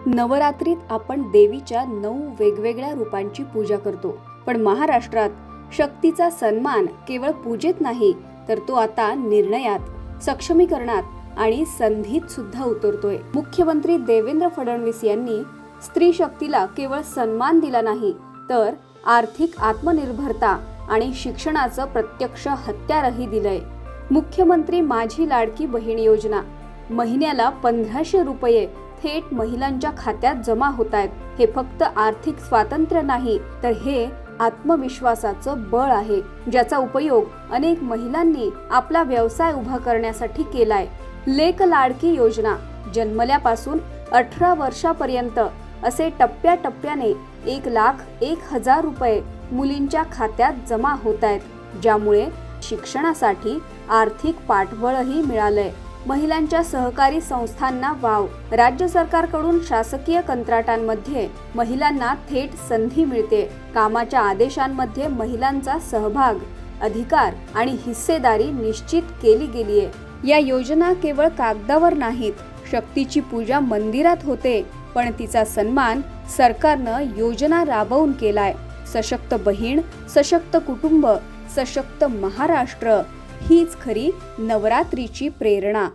नवरात्रीत आपण देवीच्या 9 वेगवेगळ्या रूपांची पूजा करतो, पण महाराष्ट्रात शक्तीचा सन्मान केवळ पूजेत नाही तर तो आता निर्णयात, सक्षमीकरणात आणि संधीत सुद्धा उतरतोय। मुख्यमंत्री देवेंद्र फडणवीस यांनी स्त्री शक्तीला केवळ सन्मान दिला नाही तर आर्थिक आत्मनिर्भरता आणि शिक्षणाचं प्रत्यक्ष हत्यारही दिलंय। मुख्यमंत्री माझी लाडकी बहीण योजना, महिन्याला 1500 रुपये थेट महिलांच्या खात्यात जमा होतायत। हे फक्त आर्थिक स्वातंत्र्य नाही तर हे आत्मविश्वासाचं बळ आहे, ज्याचा उपयोग अनेक महिलांनी आपला व्यवसाय उभा करण्यासाठी केलाय। लेक लाडकी योजना, जन्मल्यापासून 18 वर्षापर्यंत असे टप्प्याटप्प्याने 1,01,000 रुपये मुलींच्या खात्यात जमा होतायत, ज्यामुळे शिक्षणासाठी आर्थिक पाठबळही मिळालंय। महिलांच्या सहकारी संस्थांना वाव, राज्य सरकारकडून शासकीय कंत्राटांमध्ये महिलांना थेट संधी मिळते। कामाच्या आदेशांमध्ये महिलांचा सहभाग, अधिकार आणि हिस्सेदारी निश्चित केली गेलीये। या योजना केवळ कागदावर नाहीत, शक्तीची पूजा मंदिरात होते, पण तिचा सन्मान सरकारनं योजना राबवून केलाय। सशक्त बहीण, सशक्त कुटुंब, सशक्त महाराष्ट्र हीच खरी नवरात्रीची प्रेरणा।